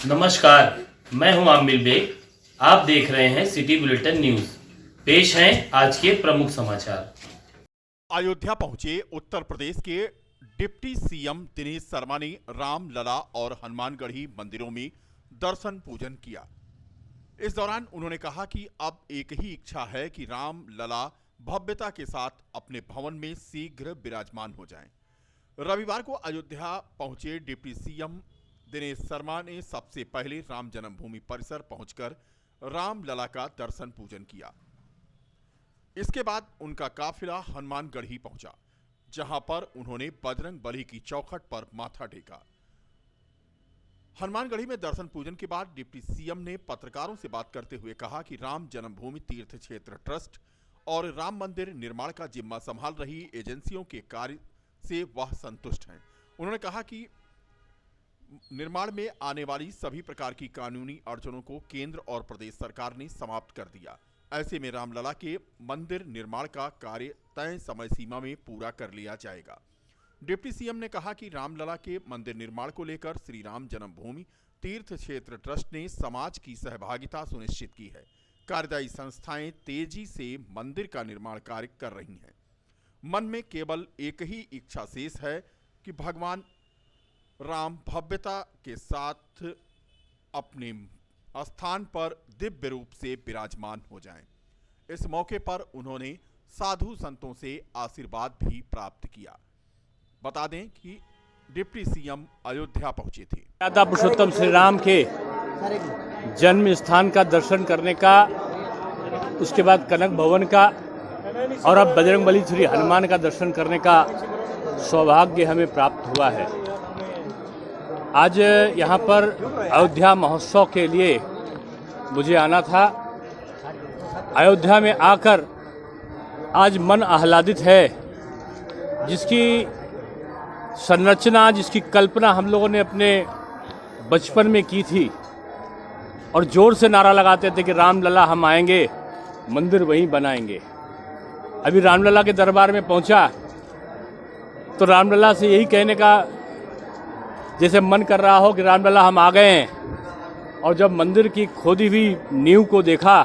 नमस्कार, मैं हूं आमिर बेग। आप देख रहे हैं सिटी बुलेटिन न्यूज। पेश हैं आज के प्रमुख समाचार। अयोध्या पहुंचे उत्तर प्रदेश के डिप्टी सीएम दिनेश शर्मा ने राम लला और हनुमानगढ़ी मंदिरों में दर्शन पूजन किया। इस दौरान उन्होंने कहा कि अब एक ही इच्छा है कि राम लला भव्यता के साथ अपने भवन में शीघ्र विराजमान हो जाएं। रविवार को अयोध्या पहुंचे डिप्टी सीएम दिनेश शर्मा ने सबसे पहले राम जन्मभूमि परिसर पहुंचकर राम लला का दर्शन पूजन किया। इसके बाद उनका काफिला हनुमानगढ़ी पहुंचा, जहां पर उन्होंने बजरंग बली की चौखट पर माथा टेका। हनुमानगढ़ी में दर्शन पूजन के बाद डिप्टी सीएम ने पत्रकारों से बात करते हुए कहा कि राम जन्मभूमि तीर्थ क्षेत्र ट्रस्ट और राम मंदिर निर्माण का जिम्मा संभाल रही एजेंसियों के कार्य से वह संतुष्ट हैं। उन्होंने कहा कि निर्माण में आने वाली सभी प्रकार की कानूनी अड़चनों को केंद्र और प्रदेश सरकार ने समाप्त कर दिया। ऐसे में रामलला के मंदिर निर्माण का कार्य तय समय सीमा में पूरा कर लिया जाएगा। डिप्टी सीएम ने कहा कि रामलला के मंदिर निर्माण को लेकर श्री राम जन्मभूमि तीर्थ क्षेत्र ट्रस्ट ने समाज की सहभागिता सुनिश्चित की है। कार्यदायी संस्थाएं तेजी से मंदिर का निर्माण कार्य कर रही हैं। मन में केवल एक ही इच्छा शेष है कि भगवान राम भव्यता के साथ अपने स्थान पर दिव्य रूप से विराजमान हो जाएं। इस मौके पर उन्होंने साधु संतों से आशीर्वाद भी प्राप्त किया। बता दें कि डिप्टी सीएम अयोध्या पहुंचे थे। मर्यादा पुरुषोत्तम श्री राम के जन्म स्थान का दर्शन करने का, उसके बाद कनक भवन का और अब बजरंग बली श्री हनुमान का दर्शन करने का सौभाग्य हमें प्राप्त हुआ है। आज यहाँ पर अयोध्या महोत्सव के लिए मुझे आना था। अयोध्या में आकर आज मन आह्लादित है। जिसकी संरचना, जिसकी कल्पना हम लोगों ने अपने बचपन में की थी और जोर से नारा लगाते थे कि रामलला हम आएंगे, मंदिर वहीं बनाएंगे। अभी रामलला के दरबार में पहुंचा तो रामलला से यही कहने का जैसे मन कर रहा हो कि रामलला हम आ गए हैं। और जब मंदिर की खोदी हुई नींव को देखा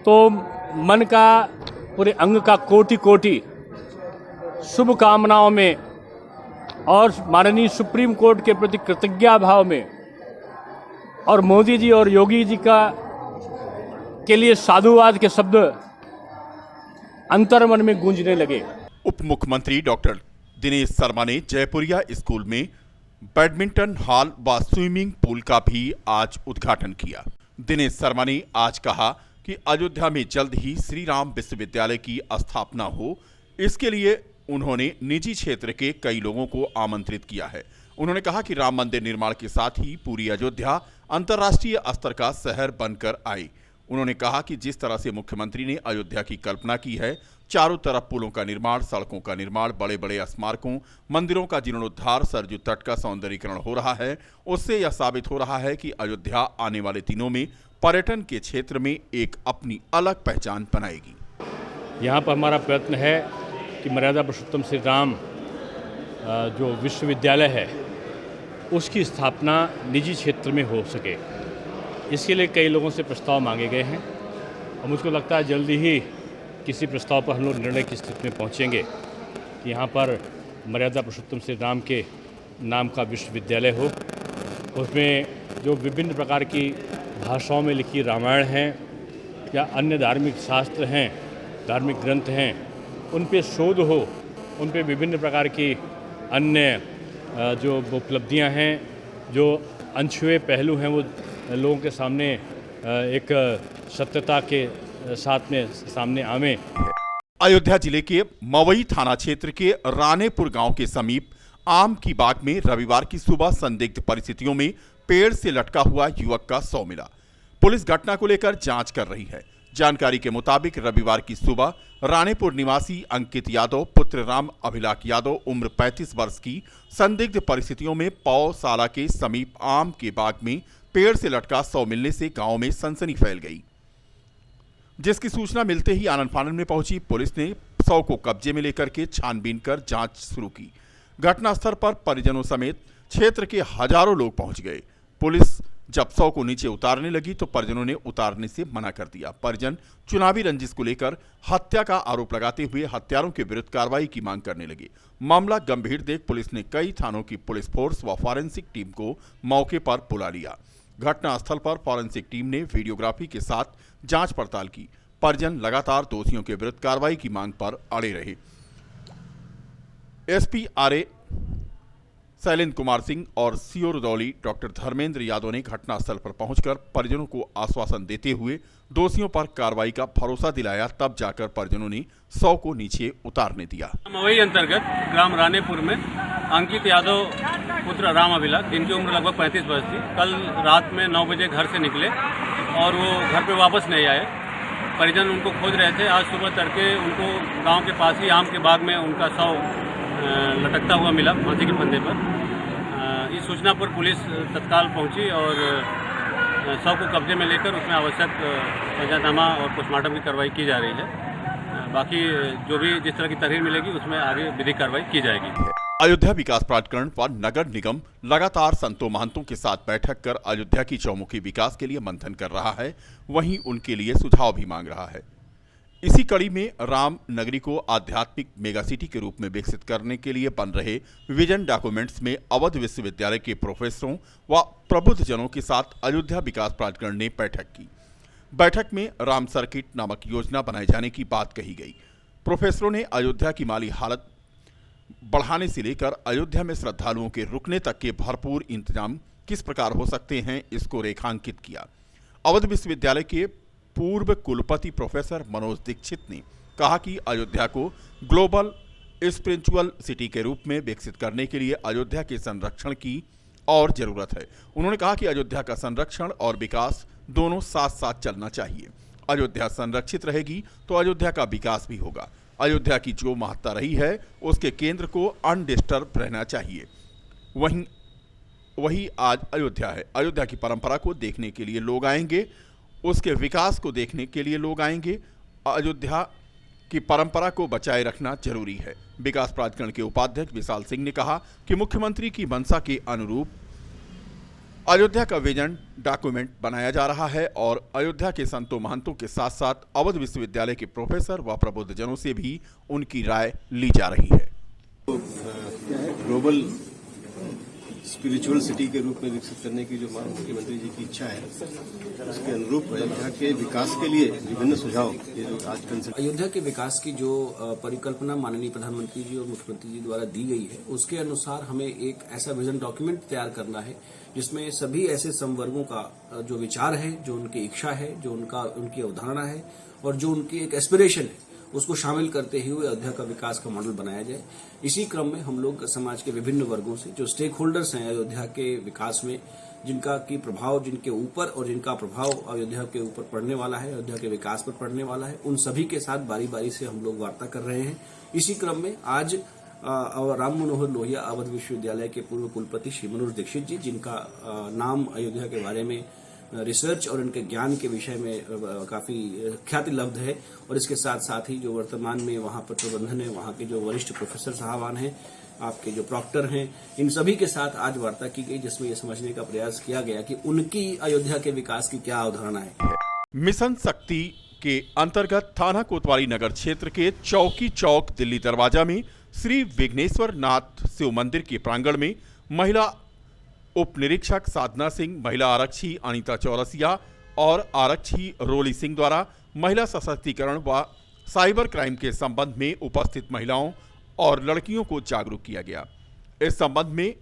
तो मन का, पूरे अंग का कोटि कोटि शुभ कामनाओं में और माननीय सुप्रीम कोर्ट के प्रति कृतज्ञता भाव में और मोदी जी और योगी जी का के लिए साधुवाद के शब्द अंतर्मन में गूंजने लगे। उप मुख्यमंत्री डॉक्टर दिनेश शर्मा ने जयपुरिया स्कूल में बैडमिंटन हॉल व स्विमिंग पूल का भी आज उद्घाटन किया। दिनेश शर्मा ने आज कहा कि अयोध्या में जल्द ही श्री राम विश्वविद्यालय की स्थापना हो। इसके लिए उन्होंने निजी क्षेत्र के कई लोगों को आमंत्रित किया है। उन्होंने कहा कि राम मंदिर निर्माण के साथ ही पूरी अयोध्या अंतर्राष्ट्रीय स्तर का शहर बनकर आए। उन्होंने कहा कि जिस तरह से मुख्यमंत्री ने अयोध्या की कल्पना की है, चारों तरफ पुलों का निर्माण, सड़कों का निर्माण, बड़े बड़े स्मारकों, मंदिरों का जीर्णोद्धार, सरयू तट का सौंदर्यीकरण हो रहा है, उससे यह साबित हो रहा है कि अयोध्या आने वाले दिनों में पर्यटन के क्षेत्र में एक अपनी अलग पहचान बनाएगी। यहाँ पर हमारा प्रयत्न है कि मर्यादा पुरुषोत्तम श्री राम जो विश्वविद्यालय है उसकी स्थापना निजी क्षेत्र में हो सके। इसके लिए कई लोगों से प्रस्ताव मांगे गए हैं और मुझको लगता है जल्दी ही किसी प्रस्ताव पर हम लोग निर्णय की स्थिति में पहुंचेंगे कि यहाँ पर मर्यादा पुरुषोत्तम श्री राम के नाम का विश्वविद्यालय हो। उसमें जो विभिन्न प्रकार की भाषाओं में लिखी रामायण हैं या अन्य धार्मिक शास्त्र हैं, धार्मिक ग्रंथ हैं, उन पे शोध हो, उन पे विभिन्न प्रकार की अन्य जो उपलब्धियाँ हैं, जो अनछुए पहलू हैं, वो लोगों के सामने एक सत्यता के साथ में सामने आवे। अयोध्या जिले के मवई थाना क्षेत्र के रानेपुर गांव के समीप आम की बाग में रविवार की सुबह संदिग्ध परिस्थितियों में पेड़ से लटका हुआ युवक का शव मिला। पुलिस घटना को लेकर जांच कर रही है। जानकारी के मुताबिक रविवार की सुबह रानेपुर निवासी अंकित यादव पुत्र राम अभिलाख यादव उम्र 35 वर्ष की संदिग्ध परिस्थितियों में पौशाला के समीप आम के बाग में पेड़ से लटका शव मिलने से गांव में सनसनी फैल गई। जिसकी सूचना मिलते ही आनन फानन में पहुंची पुलिस ने शव को कब्जे में लेकर के छानबीन कर जांच शुरू की। घटनास्थल पर परिजनों समेत क्षेत्र के हजारों लोग पहुंच गए। पुलिस जब शव को नीचे उतारने लगी तो परिजनों ने उतारने से मना कर दिया। परिजन चुनावी रंजिश को लेकर हत्या का आरोप लगाते हुए हत्यारों के विरुद्ध कार्रवाई की मांग करने लगे। मामला गंभीर देख पुलिस ने कई थानों की पुलिस फोर्स व फॉरेंसिक टीम को मौके पर बुला लिया। घटनास्थल पर फॉरेंसिक टीम ने वीडियोग्राफी के साथ जांच पड़ताल की। परिजन लगातार दोषियों के विरुद्ध कार्रवाई की मांग पर अड़े रहे। एसपी आरए शैलेंद्र कुमार सिंह और सीओ रुदौली डॉक्टर धर्मेंद्र यादव ने घटनास्थल पर पहुंचकर परिजनों को आश्वासन देते हुए दोषियों पर कार्रवाई का भरोसा दिलाया। तब जाकर परिजनों ने शव को नीचे उतारने दिया। मवई अंतर्गत ग्राम रानीपुर में अंकित यादव पुत्र राम अभिलाष, जिनकी उम्र लगभग 35 वर्ष थी, कल रात में 9 बजे घर से निकले और वो घर पे वापस नहीं आए। परिजन उनको खोज रहे थे। आज सुबह तड़के उनको गांव के पास ही आम के बाग में उनका शव लटकता हुआ मिला फांसी के फंदे पर। इस सूचना पर पुलिस तत्काल पहुंची और शव को कब्जे में लेकर उसमें आवश्यक पंचनामा और पोस्टमार्टम की कार्रवाई की जा रही है। बाकी जो भी जिस तरह की तहरीर मिलेगी उसमें आगे विधिक कार्रवाई की जाएगी। अयोध्या विकास प्राधिकरण व नगर निगम लगातार संतों महंतों के साथ बैठक कर अयोध्या की चौमुखी विकास के लिए मंथन कर रहा है, वहीं उनके लिए सुझाव भी मांग रहा है। इसी कड़ी में राम नगरी को आध्यात्मिक मेगा सिटी के रूप में विकसित करने के लिए बन रहे विजन डॉक्यूमेंट्स में अवध विश्वविद्यालय के प्रोफेसरों व प्रबुद्ध जनों के साथ अयोध्या विकास प्राधिकरण ने बैठक की। बैठक में राम सर्किट नामक योजना बनाए जाने की बात कही गई। प्रोफेसरों ने अयोध्या की माली हालत बढ़ाने से लेकर अयोध्या में श्रद्धालुओं के रुकने तक के भरपूर इंतजाम किस प्रकार हो सकते हैं, इसको रेखांकित किया। अवध विश्वविद्यालय के पूर्व कुलपति प्रोफेसर मनोज दीक्षित ने कहा कि अयोध्या को ग्लोबल स्पिरिचुअल सिटी के रूप में विकसित करने के लिए अयोध्या के संरक्षण की और जरूरत है। उन्होंने कहा कि अयोध्या का संरक्षण और विकास दोनों साथ साथ चलना चाहिए। अयोध्या संरक्षित रहेगी तो अयोध्या का विकास भी होगा। अयोध्या की जो महत्ता रही है उसके केंद्र को अनडिस्टर्ब रहना चाहिए। वही आज अयोध्या है। अयोध्या की परंपरा को देखने के लिए लोग आएंगे, उसके विकास को देखने के लिए लोग आएंगे। अयोध्या की परंपरा को बचाए रखना जरूरी है। विकास प्राधिकरण के उपाध्यक्ष विशाल सिंह ने कहा कि मुख्यमंत्री की मंशा के अनुरूप अयोध्या का विजन डॉक्यूमेंट बनाया जा रहा है और अयोध्या के संतों महंतों के साथ साथ अवध विश्वविद्यालय के प्रोफेसर व प्रबुद्ध जनों से भी उनकी राय ली जा रही है। ग्लोबल स्पिरिचुअल सिटी के रूप में विकसित करने की जो मुख्यमंत्री जी की इच्छा है, उसके अनुरूप अयोध्या के विकास के लिए विभिन्न सुझाव ये जो आज अयोध्या के विकास की जो परिकल्पना माननीय प्रधानमंत्री जी और मुख्यमंत्री जी द्वारा दी गई है, उसके अनुसार हमें एक ऐसा विजन डॉक्यूमेंट तैयार करना है जिसमें सभी ऐसे संवर्गों का जो विचार है, जो उनकी इच्छा है, जो उनकी अवधारणा है और जो उनकी एक एस्पिरेशन है, उसको शामिल करते हुए अयोध्या का विकास का मॉडल बनाया जाए। इसी क्रम में हम लोग समाज के विभिन्न वर्गों से जो स्टेक होल्डर्स हैं अयोध्या के विकास में, जिनका की प्रभाव जिनके ऊपर और जिनका प्रभाव अयोध्या के ऊपर पड़ने वाला है, अयोध्या के विकास पर पड़ने वाला है, उन सभी के साथ बारी बारी से हम लोग वार्ता कर रहे हैं। इसी क्रम में आज राम मनोहर लोहिया अवध विश्वविद्यालय के पूर्व कुलपति श्री मनोज दीक्षित जी, जिनका नाम अयोध्या के बारे में रिसर्च और उनके ज्ञान के विषय में काफी ख्याति लब्ध है, और इसके साथ साथ ही जो वर्तमान में वहां पर प्रबंधन है, वहां के जो वरिष्ठ प्रोफेसर साहबान हैं, आपके जो प्रॉक्टर हैं, इन सभी के साथ आज वार्ता की गई, जिसमें यह समझने का प्रयास किया गया कि उनकी अयोध्या के विकास की क्या अवधारणा है। मिशन शक्ति के अंतर्गत थाना कोतवाली नगर क्षेत्र के चौकी चौक दिल्ली दरवाजा में श्री विघ्नेश्वर नाथ शिव मंदिर के प्रांगण में महिला उप निरीक्षक साधना सिंह, महिला आरक्षी अनीता चौरसिया और आरक्षी रोली सिंह द्वारा महिला सशक्तिकरण व साइबर क्राइम के संबंध में उपस्थित महिलाओं और लड़कियों को जागरूक किया गया। इस संबंध में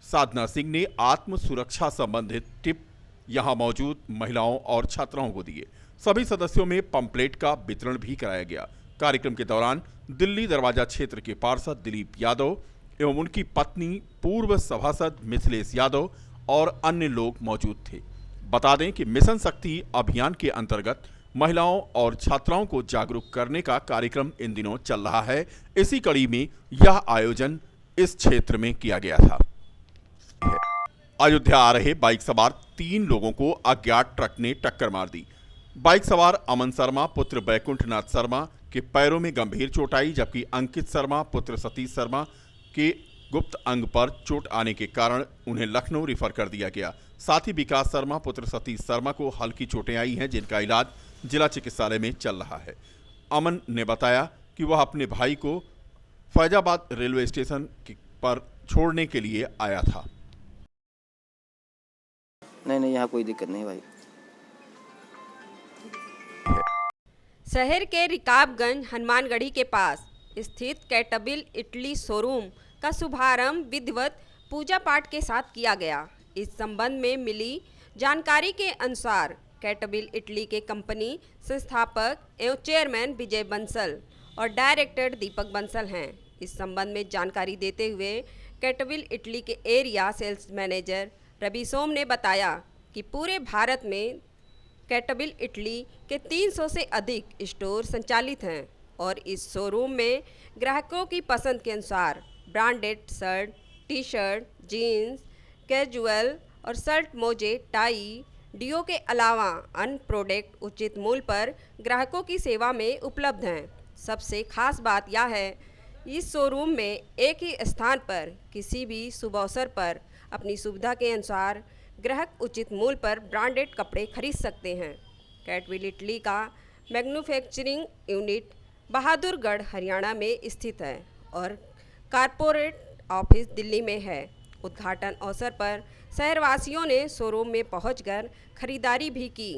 साधना सिंह ने आत्म सुरक्षा संबंधित टिप यहां मौजूद महिलाओं और छात्राओं को दिए। सभी सदस्यों में पंपलेट का वितरण भी कराया गया। कार्यक्रम के दौरान दिल्ली दरवाजा क्षेत्र के पार्षद दिलीप यादव एवं उनकी पत्नी पूर्व सभासद मिथिलेश यादव और अन्य लोग मौजूद थे। बता दें कि मिशन शक्ति अभियान के अंतर्गत महिलाओं और छात्राओं को जागरूक करने का कार्यक्रम इन दिनों चल रहा है। इसी कड़ी में यह आयोजन इस क्षेत्र में किया गया था। अयोध्या आ रहे बाइक सवार 3 लोगों को अज्ञात ट्रक ने टक्कर मार दी। बाइक सवार अमन शर्मा पुत्र बैकुंठनाथ शर्मा के पैरों में गंभीर चोट आई, जबकि अंकित शर्मा पुत्र सतीश शर्मा के गुप्त अंग पर चोट आने के कारण उन्हें लखनऊ रिफर कर दिया गया। साथ ही विकास शर्मा पुत्र सतीश शर्मा को हल्की चोटें आई हैं, जिनका इलाज जिला चिकित्सालय में चल रहा है। अमन ने बताया कि वह अपने भाई को फैजाबाद रेलवे स्टेशन पर छोड़ने के लिए आया था। नहीं, यहाँ कोई दिक्कत नहीं भाई। शहर के रिकाबगंज हनुमानगढ़ी के पास स्थित कैटबिल इटली शोरूम का शुभारंभ विधिवत पूजा पाठ के साथ किया गया। इस संबंध में मिली जानकारी के अनुसार कैटबिल इटली के कंपनी संस्थापक एवं चेयरमैन विजय बंसल और डायरेक्टर दीपक बंसल हैं। इस संबंध में जानकारी देते हुए कैटबिल इटली के एरिया सेल्स मैनेजर रवि सोम ने बताया कि पूरे भारत में कैटबिल इटली के 300 से अधिक स्टोर संचालित हैं और इस शोरूम में ग्राहकों की पसंद के अनुसार branded shirt, T shirt, jeans, casual और शर्ट, मोजे, टाई, डियो के अलावा अन्य प्रोडक्ट उचित मूल्य पर ग्राहकों की सेवा में उपलब्ध हैं। सबसे खास बात यह है, इस शोरूम में एक ही स्थान पर किसी भी शुभ अवसर पर अपनी सुविधा के अनुसार ग्राहक उचित मूल्य पर ब्रांडेड कपड़े खरीद सकते हैं। कैटबिल इटली का मैन्युफैक्चरिंग यूनिट बहादुरगढ़ हरियाणा में स्थित है और कारपोरेट ऑफिस दिल्ली में है। उद्घाटन अवसर पर शहरवासियों ने शोरूम में पहुंचकर खरीदारी भी की।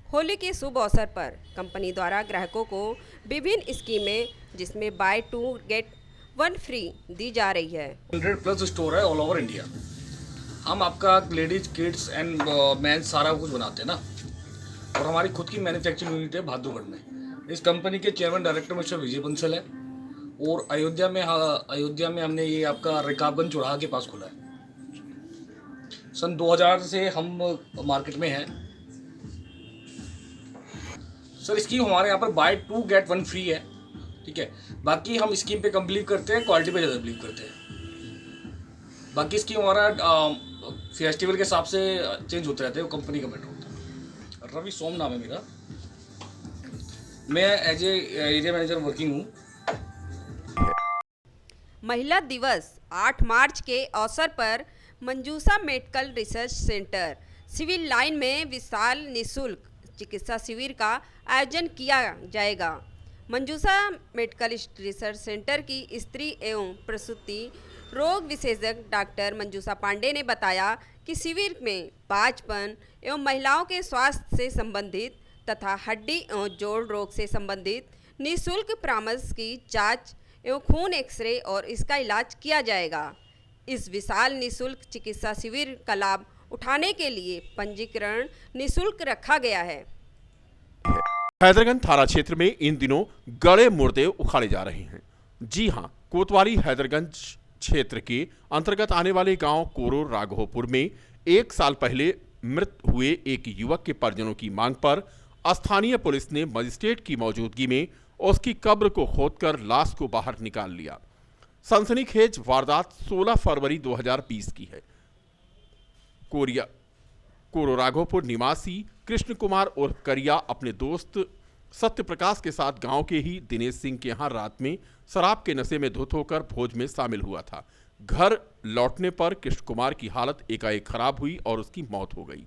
होली के शुभ अवसर पर कंपनी द्वारा ग्राहकों को विभिन्न स्कीमें जिसमें बाय 2 गेट 1 फ्री दी जा रही है। 100+ स्टोर है ऑल ओवर इंडिया। हम आपका लेडीज, किड्स एंड मेंस सारा कुछ बनाते हैं ना, और हमारी खुद की मैन्युफैक्चरिंग यूनिट है बहादुरगढ़ में। इस कंपनी के चेयरमैन डायरेक्टर मिस्टर विजय बंसल है और अयोध्या में हमने ये आपका रिकाबगंज चौराहा के पास खोला है। सन 2000 से हम मार्केट में हैं। सर स्कीम हमारे यहाँ पर बाय 2 गेट 1 फ्री है, ठीक है। बाकी हम स्कीम पे कम बिलीव करते हैं, क्वालिटी पे ज़्यादा बिलीव करते हैं। बाकी स्कीम हमारा फेस्टिवल के हिसाब से चेंज होते रहते हैं, वो कंपनी का मैटर होता है। रवि सोम नाम है मेरा, मैं as a area manager working हूँ। महिला दिवस 8 मार्च के अवसर पर Manjusha medical research centre civil line में विशाल निःशुल्क चिकित्सा शिविर का आयोजन किया जाएगा। मंजूषा मेडिकल रिसर्च सेंटर की स्त्री एवं प्रसूति रोग विशेषज्ञ डॉक्टर मंजूषा पांडे ने बताया कि शिविर में बांझपन एवं महिलाओं के स्वास्थ्य से संबंधित तथा हड्डी एवं जोड़ रोग से संबंधित निःशुल्क परामर्श की जांच एवं खून एक्सरे और इसका इलाज किया जाएगा। इस विशाल निःशुल्क चिकित्सा शिविर का लाभ उठाने के लिए पंजीकरण निःशुल्क रखा गया है। हैदरगंज थाना क्षेत्र में इन दिनों गड़े मुर्दे उखाड़े जा रहे हैं। जी हां, कोतवाली हैदरगंज क्षेत्र के अंतर्गत आने वाले गांव कोरो राघोपुर में 1 साल पहले मृत हुए एक युवक के परिजनों की मांग पर स्थानीय पुलिस ने मजिस्ट्रेट की मौजूदगी में उसकी कब्र को खोदकर लाश को बाहर निकाल लिया। सनसनीखेज वारदात 16 फरवरी 2020 की है। कोरो राघोपुर निवासी कृष्ण कुमार उर्फ करिया अपने दोस्त सत्य प्रकाश के साथ गांव के ही दिनेश सिंह के यहां रात में शराब के नशे में धुत होकर भोज में शामिल हुआ था। घर लौटने पर कृष्ण कुमार की हालत एकाएक खराब हुई और उसकी मौत हो गई।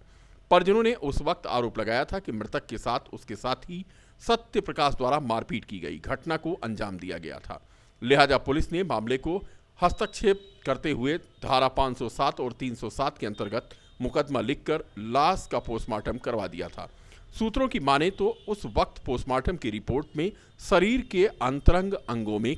परिजनों ने उस वक्त आरोप लगाया था कि मृतक के साथ उसके साथी सत्य प्रकाश द्वारा मारपीट की गई घटना को अंजाम दिया गया था। लिहाजा पुलिस ने मामले को हस्तक्षेप करते हुए धारा 507 और 307 के अंतर्गत मुकदमा लिखकर लाश का पोस्टमार्टम करवा दिया था। सूत्रों की माने तो उस वक्त पोस्टमार्टम की रिपोर्ट में शरीर के अंतरंग अंगों में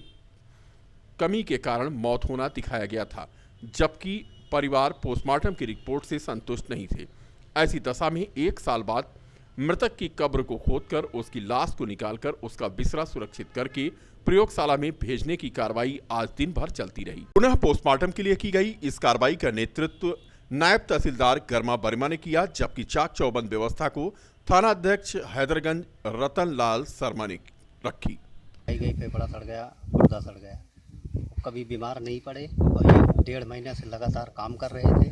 कमी के कारण मौत होना दिखाया गया था, जबकि परिवार पोस्टमार्टम की रिपोर्ट से संतुष्ट नहीं थे। ऐसी दशा में 1 साल बाद मृतक की कब्र को खोदकर उसकी लाश को निकालकर उसका बिस्रा सुरक्षित करके प्रयोगशाला में भेजने की कार्रवाई आज दिन भर चलती रही। पुनः पोस्टमार्टम के लिए की गई इस कार्रवाई का नेतृत्व नायब तहसीलदार गर्मा बर्मा ने किया, जबकि चाक चौबंद व्यवस्था को थाना अध्यक्ष हैदरगंज रतन लाल शर्मा ने रखी। गई फेफड़ा सड़ गया, गुर्दा सड़ गया, कभी बीमार नहीं पड़े। वही 1.5 महीने से लगातार काम कर रहे थे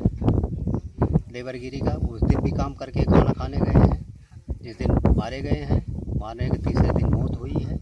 लेबरगिरी का। उस दिन भी काम करके खाना खाने गए हैं, जिस दिन मारे गए हैं, मारने के तीसरे दिन मौत हुई है।